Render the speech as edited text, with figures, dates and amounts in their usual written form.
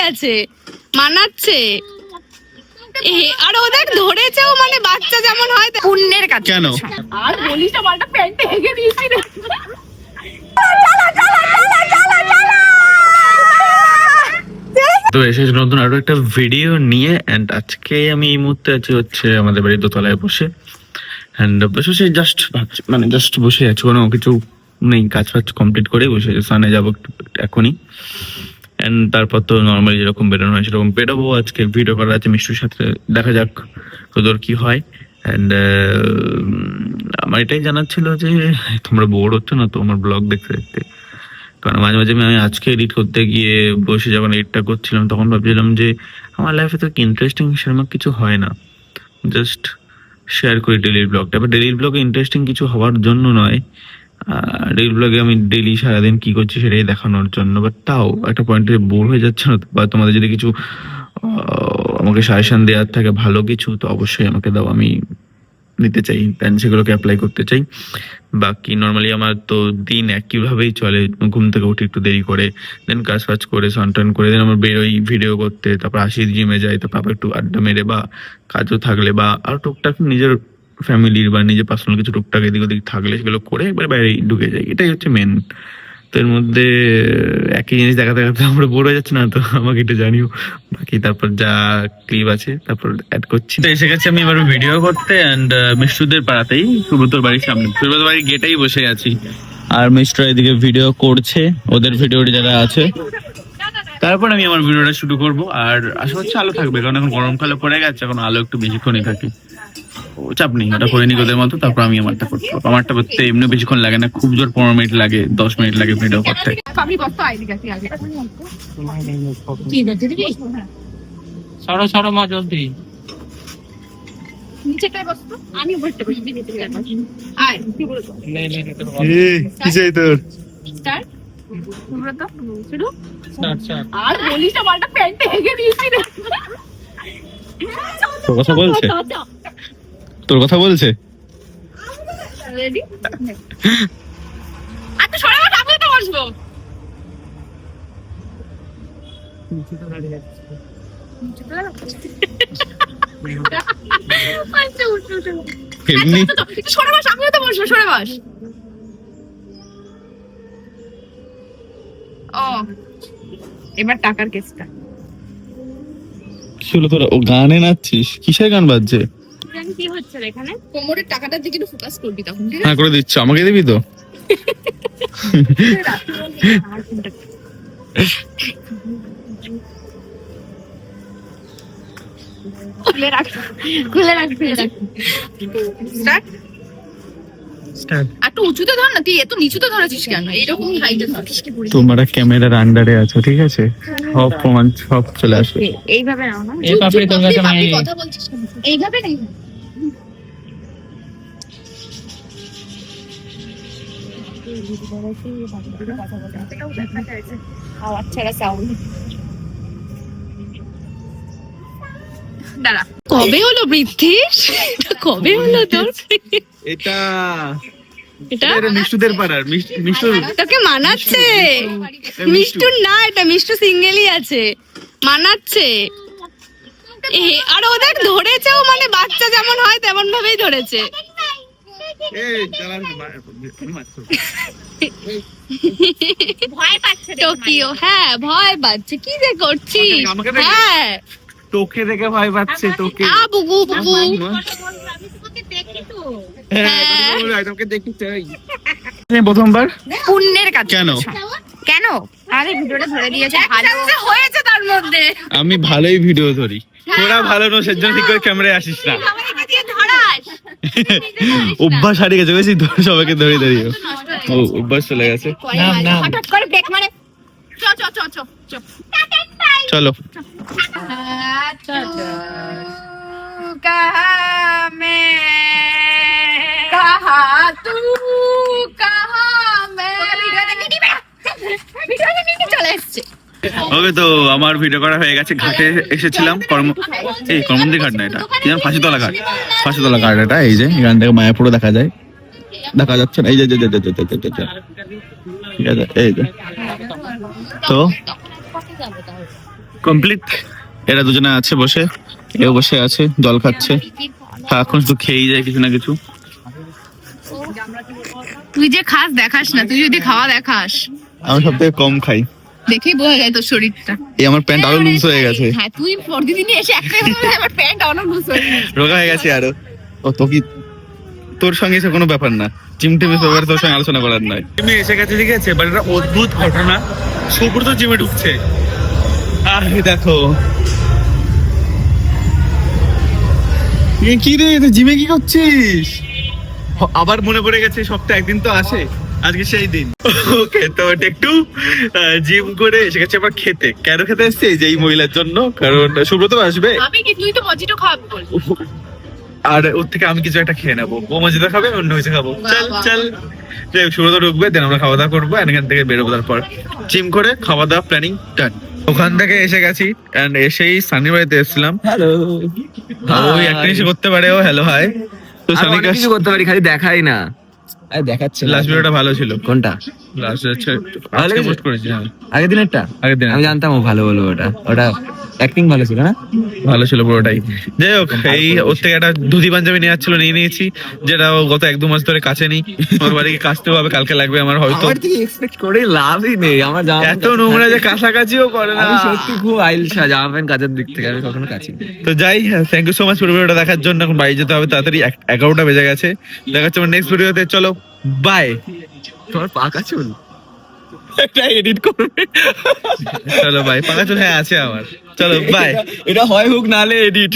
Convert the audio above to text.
আছে, মানাচ্ছে। আর ওদের ধরেছেও, মানে বাচ্চা যেমন হয় পুণ্যের কাজ। কেন আর বলিস না, মালটা প্যান্টে হেগে দিয়েছি রে। তো এসেছে নতুন আরো একটা ভিডিও নিয়ে। এন্ড আজকে আমি এই মুহূর্তে আছি হচ্ছে আমাদের বাড়ির দোতলায় বসে। এন্ড বসে জাস্ট ভাবছি, মানে জাস্ট বসে আছি, কোনো কিছু নেই, কাজ ফাজ কমপ্লিট করে বসে আছি। সামনে যাবো এখনই। এন্ড তারপর তো নর্মালি যেরকম বেরোনো হয় সেরকম বেরোবো। আজকে ভিডিও করা আছে মিষ্টির সাথে, দেখা যাক তোদের কি হয়। এন্ড আমার এটাই জানার ছিল যে তোমরা বোর হচ্ছ না তো আমার ব্লগ দেখতে দেখতে? কারণ মাঝে মাঝে আমি আজকে এডিট করতে গিয়ে বসে যখন এডিটটা করছিলাম তখন ভাবছিলাম যে আমার লাইফে তো ইন্টারেস্টিং সেরকম কিছু হয় না, জাস্ট শেয়ার করি ডেলি ব্লগটা। এবার ডেলি ব্লগে ইন্টারেস্টিং কিছু হওয়ার জন্য নয়, ডেলি ব্লগে আমি ডেলি সারাদিন কি করছি সেটাই দেখানোর জন্য। বাট তাও একটা পয়েন্টে বোর হয়ে যাচ্ছে না? বা তোমাদের যদি কিছু আমাকে সাজেশন দেওয়ার থাকে ভালো কিছু, তো অবশ্যই আমাকে দাও, আমি নিতে চাই, দেন সেগুলোকে অ্যাপ্লাই করতে চাই। বাকি নর্মালি আমার তো দিন একইভাবেই চলে, ঘুম থেকে উঠে একটু দেরি করে, দেন কাজ ফাজ করে স্নান টান করে দেন আমার বেরোই ভিডিও করতে, তারপর আসি জিমে যাই, তারপর আবার একটু আড্ডা মেরে বা কাজও থাকলে বা আর টুকটাক নিজের ফ্যামিলির বা নিজের পার্সোনাল কিছু টুকটাক এদিক ওদিক থাকলে সেগুলো করে একবার বাইরে ঢুকে যাই। এটাই হচ্ছে মেন। তো এর মধ্যে একই জিনিস দেখাতে দেখাতে আমরা বোর হয়ে যাচ্ছি না তো? আমাকে একটু জানিও। বাকি তারপর যা ক্লিপ আছে তারপর অ্যাড করছি। তো এসে গেছি আমি এবার ভিডিও করতে। এন্ড মিষ্টুদের পাড়াতেই, সুব্রতর বাড়ির সামনে, সুব্রতর বাড়ির গেটেই বসে আছি। আর মিষ্টু এদিকে ভিডিও করছে, ওদের ভিডিও যারা আছে। তারপর আমি আমার ভিডিওটা শুরু করব। আর আশা করছি আলো থাকবে, কারণ এখন গরমকালে পড়ে গেছে, এখন আলো একটু বেশিক্ষণই থাকে। চাপ নেই, ওটা করে নি ওদের মতো। তারপর আমি আমারটা করতে, আমারটা করতে এমনি বেশিক্ষণ লাগে না, খুব জোর 15 মিনিট লাগে, 10 মিনিট লাগে ভিডিও করতে। সরো সরো মা জলদি। আর বলিস না, মালটা প্যান্টে হেগে দিয়েছি রে। তোর কথা বলছে, তোর কথা বলছে। রেডি? আচ্ছা সরে বস, আমি তো বসবো। আচ্ছা উঠো উঠো। এমনি সরে বস, আমিও তো বসবো, সরে বস। ও এবার টাকার কেসটা কি হলো? তোরা ও গানে নাচছিস? কিসের গান বাজছে? কি হচ্ছে এখানে? কোমরের টাকাটার দিকে একটু ফোকাস করবি তখন। হ্যাঁ করে দিচ্ছ, আমাকে দিবি তো? খুলে রাখ, খুলে রাখ, খুলে রাখ। স্টার্ট। একটু উঁচুতে ধর না, তুই এত নিচুতে ধরেছিস কেন? এইরকম হাইটে ধরিস। তোমরা ক্যামেরার আন্ডারে আছো, ঠিক আছে? সব প্রমাণ সব চলে আসবে। এইভাবে নাও না, এই পাপড়ি তোমরা কেন কথা বলছিস? এইভাবে নেই। আওয়াজ ছাড়া সাউন্ড। দাঁড়া, কবে হলো বৃদ্ধিস? কবে হলো তোর এটা? এটা মিষ্টুদের পাড়ার মিষ্টু। তোকে মানাচ্ছে? মিষ্টুর না, এটা মিষ্টু সিঙ্গেলই আছে, মানাচ্ছে। আর ওদের ধরেছেও, মানে বাচ্চা যেমন হয় তেমন ভাবেই ধরেছে। টোকিও, হ্যাঁ ভয় পাচ্ছে। কি যে করছিস? হ্যাঁ তোকে দেখে ভয় পাচ্ছে, তোকে। বুবু বুবু। প্রথমবার পুণ্যের কাজ। কেন? কেন? আরে ভিডিওটা ধরে দিয়েছে, ভালো হয়েছে তার মধ্যে। আমি ভালোই ভিডিও ধরি, তোরা ভালো না সেজন্য ঠিক করে ক্যামেরায় আসিস না। অভ্যাস হারিয়ে গেছে, বেশি সবাইকে ধরে দাঁড়িয়ে অভ্যাস চলে গেছে। হঠাৎ করে ব্রেক মারে। চলো। ওকে, তো আমার ভিডিও করা হয়ে গেছে। ঘাটে এসেছিলাম, কর্মন্দি ঘাট না, এটা কি জানো, ফাঁসিতলা ঘাট। ফাঁসিতলা ঘাট এটা, এই যে এখান থেকে মায়াপুরও দেখা যায়। দেখা যাচ্ছে না, এই যে ঠিক আছে, এই যে। তো কমপ্লিট। এরা দুজনে আছে বসে, এও বসে আছে জল খাচ্ছে। এখন শুধু খেয়েই যায় কিছু না কিছু। তুই যে খাস দেখাস না, তুই যদি খাওয়া দেখাস। আমি সব থেকে কম খাই, দেখেই বোঝা যায় তোর শরীরটা। এই আমার প্যান্ট আরো লুজ হয়ে গেছে, হ্যাঁ তুই প্রতিদিনই এসে একটাই বলবি আমার প্যান্ট অনেক লুজ হয়ে গেছে। রোগা হয়ে গেছে আরো। ও তো কি, তোর সঙ্গে এসে কোনো ব্যাপার না, জিমটিমের ব্যাপারে তোর সঙ্গে আলোচনা করার নয়। জিমে এসে গেছে, ঠিক আছে, বাট একটা অদ্ভুত ঘটনা, সুব্রত জিমে ঢুকছে। আরে দেখো কি রে, জিমে কি করছিস? আবার মনে পড়ে গেছে সপ্তাহে একদিন তো আসে, আজকে সেই দিন। ওকে, তো একটু জিম করে এসে গেছে আবার খেতে। কেন খেতে এসছে? যে এই মহিলার জন্য, কারণ সুব্রত আসবে আমি কি, তুই তো মজিটো খাওয়াবি বল। আর ওর থেকে আমি কিছু একটা খেয়ে নেবো। ও মজিদা খাবে, অন্য কিছু খাবো। চল চল, যে সুব্রত ঢুকবে, দেন আমরা খাওয়া দাওয়া করবো, এখান থেকে বেরোবো। তারপর জিম করে খাওয়া দাওয়া প্ল্যানিং ডান। ওখান থেকে এসে গেছি, এন্ড এসেই সানির বাড়িতে এসেছিলাম। হ্যালো। ওই একটা কিছু করতে পারে, ও হ্যালো হাই। তো আমি সানিকা কিছু করতে পারি, খালি দেখাই না। আরে দেখাচ্ছে না। লাস্ট ভিডিওটা ভালো ছিল। কোনটা? লাস্ট হচ্ছে ভালো আজকে লেগেছে? পোস্ট করেছি। হ্যাঁ, আগের দিনেরটা? আগের দিন আমি জানতাম ও ভালো বলবো। ওটা অ্যাক্টিং ভালো ছিল না? ভালো ছিল পুরোটাই। যাই হোক, এই ওর থেকে একটা ধুতি পাঞ্জাবি নিয়ে যাচ্ছিল, নিয়ে নিয়েছি, যেটা ও গত 1-2 মাস ধরে কাছে নেই। আমার বাড়িকে কাচতেও হবে, কালকে লাগবে আমার হয়তো। আমার থেকে এক্সপেক্ট করে লাভই নেই। আমার জামা এত নোংরা যে কাছাকাছিও করে না। আমি সত্যি খুব আইলসা জামা প্যান্ট কাচের দিক থেকে, আমি কখনো কাচি না। তো যাই, থ্যাংক ইউ সো মাচ পুরো ভিডিওটা দেখার জন্য। এখন বাড়ি যেতে হবে তাড়াতাড়ি, 11টা বেজে গেছে। দেখা হচ্ছে আমার নেক্সট ভিডিওতে। চলো বাই। তোমার পাকা চুল একটা এডিট করবে। চলো বাই। পাকা চুল হ্যাঁ আছে আমার। চলো বাই। এটা হয় হোক নালে এডিট।